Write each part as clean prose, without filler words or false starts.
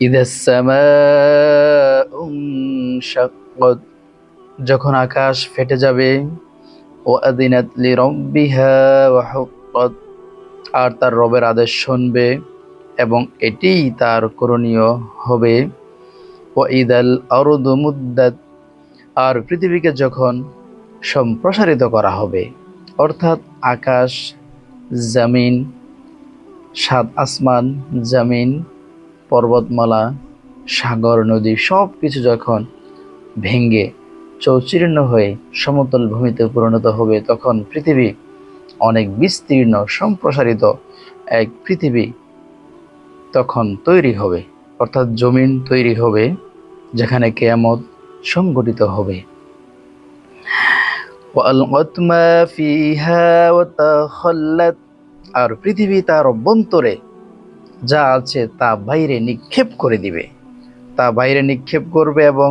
ইদাস সামাউ শাক্কাত, যখন আকাশ ফেটে যাবে। ওয়া আযিনাত লিরাব্বিহা ওয়া হুক্কাত, আর তার রবের আদেশ শুনবে এবং এটিই তার করণীয় হবে। ওয়া ইদাল আরদু মুদ্দাত, আর পৃথিবীকে যখন সম্প্রসারিত করা হবে, অর্থাৎ আকাশ, জমিন, সাত আসমান, জমিন, পর্বতমালা, সাগর, নদী সব কিছু যখন ভেঙ্গে চৌচির্ণ হয়ে সমতল ভূমিতে পরিণত হবে, তখন পৃথিবী অনেক বিস্তীর্ণ সম্প্রসারিত এক পৃথিবী তখন তৈরি হবে, অর্থাৎ জমিন তৈরি হবে যেখানে কিয়ামত সংঘটিত হবে। وألقت ما فيها وتخلت, আর পৃথিবী তার অভ্যন্তরে যা আছে তা বাইরে নিক্ষেপ করে দিবে, তা বাইরে নিক্ষেপ করবে এবং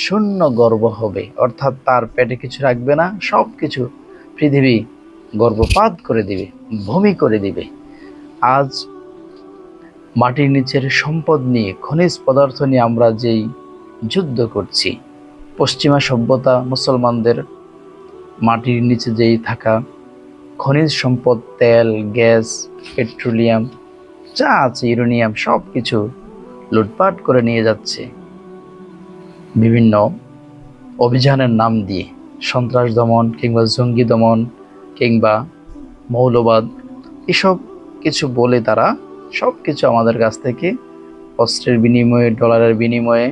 শূন্য গর্ভ হবে, অর্থাৎ তার পেটে কিছু রাখবে না, সব কিছু পৃথিবী গর্ভপাত করে দিবে, ভূমি করে দিবে। আজ মাটির নিচের সম্পদ নিয়ে, খনিজ পদার্থ নিয়ে আমরা যেই যুদ্ধ করছি, পশ্চিমা সভ্যতা মুসলমানদের মাটির নিচে যেই থাকা খনিজ সম্পদ, তেল, গ্যাস, পেট্রোলিয়াম যা আছে, ইউরেনিয়াম, সব কিছু লুটপাট করে নিয়ে যাচ্ছে বিভিন্ন অভিযানের নাম দিয়ে, সন্ত্রাস দমন কিংবা জঙ্গি দমন কিংবা মৌলবাদ, এসব কিছু বলে তারা সব কিছু আমাদের কাছ থেকে অস্ত্রের বিনিময়ে, ডলারের বিনিময়ে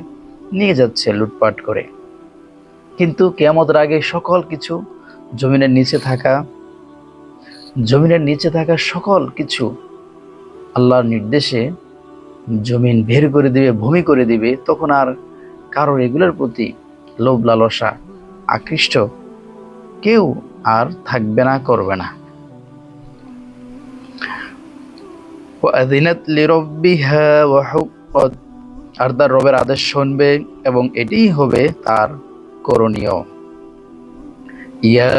নিয়ে যাচ্ছে লুটপাট করে। কিন্তু কিয়ামতের আগে সকল কিছু জমিনের নিচে থাকা সকল কিছু আল্লাহর নির্দেশে জমিন বের করে দিবে, ভূমি করে দিবে। তখন আর কারোর এগুলোর প্রতি লোভ লালসা আকৃষ্ট কেউ আর থাকবে না, করবে না। ওয়াযিনাত লিরাব্বিহা ওয়া হুক্কাত, আর তার রবের আদেশ শুনবে এবং এটিই হবে তার করণীয়। ইয়া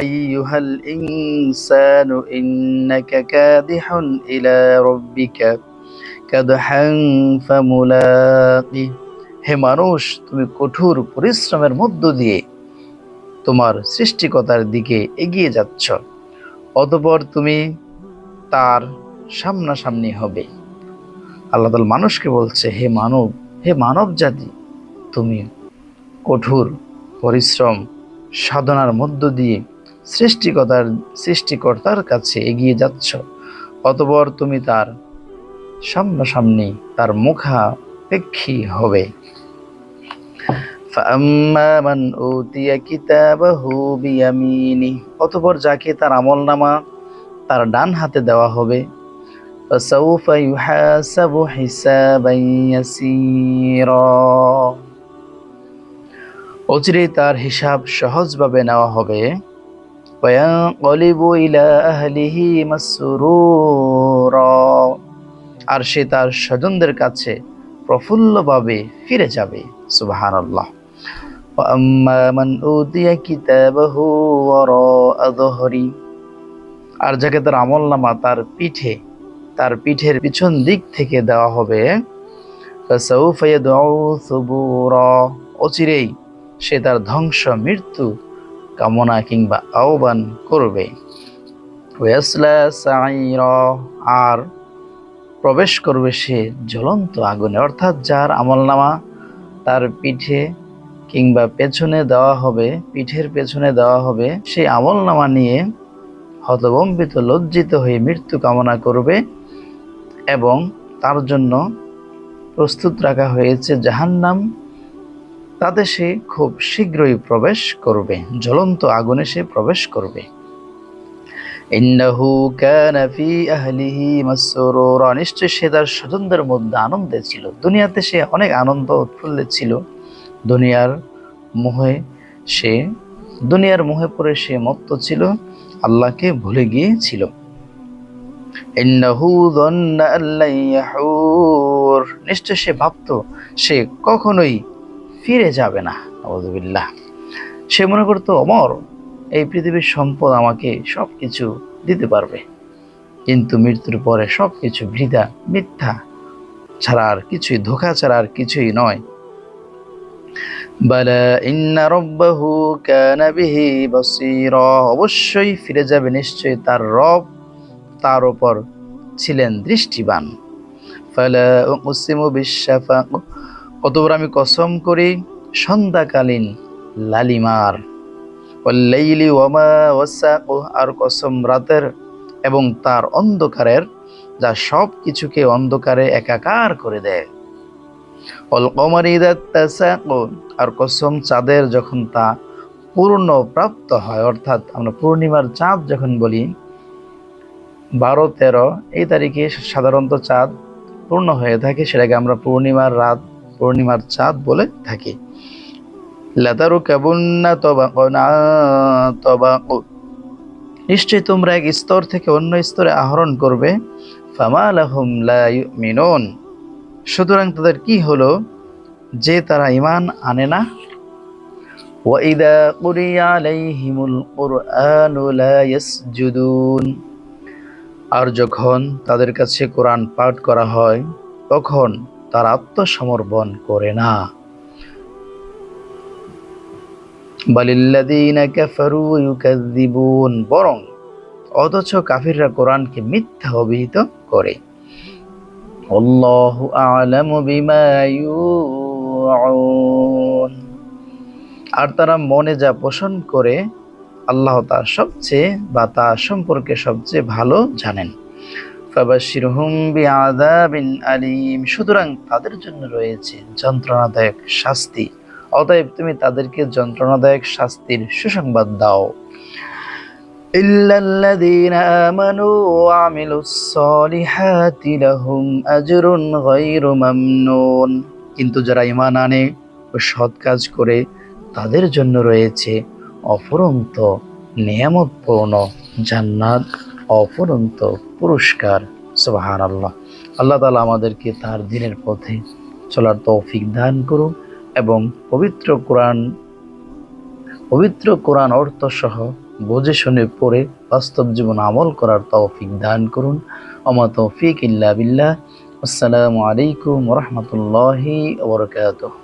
আইয়ুহাল ইনসানু ইন্নাকা কাদিহুন ইলা রাব্বিকা কাদহান ফামুলাকি, হে মানুষ, তুমি কঠোর পরিশ্রমের মধ্য দিয়ে তোমার সৃষ্টিকর্তার দিকে এগিয়ে যাচ্ছ, অতঃপর তুমি তার সামনাসামনি হবে। আল্লাহ তাআলা মানুষকে বলছে, হে মানব জাতি, তুমি কঠোর পরিশ্রম সাধনার মধ্য দিয়ে সৃষ্টিকর্তার কাছে এগিয়ে যাচ্ছ, অতঃপর তুমি তার সামনাসামনি, তার মুখাপেক্ষী হবে। ফাআম্মা মান উতিয়া কিতাবাহু বিয়ামিনিহি, অতঃপর যাকে তার আমলনামা তার ডান হাতে দেওয়া হবে, ফাসাউফা ইউহাসাবু হিসাবান ইয়াসীরা, অচিরেই তার হিসাব সহজভাবে নেওয়া হবে। ওয়ায়ানকলিবু ইলা আহলিহি মাসরুরা, আর সে তার স্বজনদের কাছে প্রফুল্লভাবে ফিরে যাবে। সুবহানাল্লাহ। ওয়া আম্মা মান উতিয়া কিতাবাহু ওয়ারাআ যহরি, আর যাকে তার আমলনামা তার পিঠের পিছন দিক থেকে দেওয়া হবে, ফাসাউফা ইয়াদউ সুবুরা, অচিরেই সে তার ধ্বংস, মৃত্যু কামনা কিংবা আহ্বান করবে। ওয়াসলা সাইরা, আর প্রবেশ করবে সে জ্বলন্ত আগুনে, অর্থাৎ যার আমলনামা তার পিঠে কিংবা পেছনে দেওয়া হবে, পিঠের পেছনে দেওয়া হবে, সেই আমলনামা নিয়ে হতভম্বিত, লজ্জিত হয়ে মৃত্যু কামনা করবে এবং তার জন্য প্রস্তুত রাখা হয়েছে জাহান্নাম, তাতে সে খুব শীঘ্রই প্রবেশ করবে, জ্বলন্ত আগুনে সে প্রবেশ করবে। ইন্নাহু কানা ফি আহলিহি মাসরুরা, নিশ্চয় সে তার স্বজনদের মধ্যে আনন্দে ছিল। দুনিয়াতে সে অনেক আনন্দ উৎফুল্লিত ছিল, দুনিয়ার মোহে পড়ে সে মত্ত ছিল, আল্লাহকে ভুলে গিয়েছিল। ইন্নাহু যান্না আল্লা ইয়াহুর, নিশ্চয় সে ভাবত সে কখনোই ফিরে যাবে না। আউযুবিল্লাহ। সে মনে করত অমর, এই পৃথিবীর সম্পদ আমাকে সবকিছু দিতে পারবে, কিন্তু মৃত্যুর পরে সবকিছু বৃথা, মিথ্যা। ছাড়া আর কিছুই, ধোঁকা ছাড়া আর কিছুই নয়। বালা ইন্না রাব্বাহু কানা বিহি বাসীরা, অবশ্যই ফিরে যাবে, নিশ্চয়ই তার রব তার উপর ছিলেন দৃষ্টিবান। ফালা উকসিমু বিশ-শাফাক, অতঃপর আমি কসম করি সন্ধ্যাকালীন লালিমার, ওয়াল-লাইলি ওয়ামা ওয়াসাক, আর কসম রাতের এবং তার অন্ধকারের, যা সব কিছুকে অন্ধকারে একাকার করে দেয়। ওয়াল-কমারি ইযা তাসাক, আর কসম চাঁদের যখন তা পূর্ণ প্রাপ্ত হয়, অর্থাৎ আমরা পূর্ণিমার চাঁদ যখন বলি 12-13 এই তারিখে সাধারণত চাঁদ পূর্ণ হয়ে থাকে, সেটাকে আমরা পূর্ণিমার রাত, পূর্ণিমার চাঁদ বলে থাকি। লাতারকাবুন্না তাবাকান আন তাবাক, নিশ্চয়ই তোমরা এক স্তর থেকে অন্য স্তরে আহরণ করবে। ফামা লাহুম লা ইউমিনুন, সুতরাং তাদের কি হলো যে তারা ঈমান আনে না। ওয়া ইযা কুরিয়া আলাইহিমুল কুরআনু লা ইয়াসজুদুন, আর যখন তাদের কাছে কোরআন পাঠ করা হয় তখন তারা আত্মসমর্পণ করে না। বালিল্লাযীনা কাফারু ইউকাযযিবুন, বরং অথচ কাফিররা কোরআনকে মিথ্যা অভিহিত করে। আল্লাহু আ'লামু বিমা ইউ'উন, আর তারা মনে যা পোষণ করে আল্লাহ তার সবচেয়ে বা তা সম্পর্কে সবচেয়ে ভালো জানেন। ফাবাশশিরহুম বিআযাবিন আলীম, সুতরাং তাদের জন্য রয়েছে যন্ত্রণাদায়ক শাস্তি, অতএব তুমি তাদেরকে যন্ত্রণাদায়ক শাস্তির সুসংবাদ দাও। ইল্লাল্লাযীনা আমানু ওয়া আমিলুস সলিহাতি লাহুম আজরুন গায়রু মামনুন, কিন্তু যারা ঈমান আনে ও সৎ কাজ করে তাদের জন্য রয়েছে অফুরন্ত নিয়ামতপূর্ণ জান্নাত, অফুরন্ত পুরস্কার। সুবহানাল্লাহ। আল্লাহ তাআলা আমাদেরকে তার দ্বীনের পথে চলার তৌফিক দান করুন এবং পবিত্র কোরআন অর্থ সহ বুঝে শুনে পড়ে বাস্তব জীবন আমল করার তৌফিক দান করুন। ওমা তৌফিক ইল্লা বিল্লাহ। আসসালামু আলাইকুম ওয়া রাহমাতুল্লাহি ওয়া বারাকাতুহু।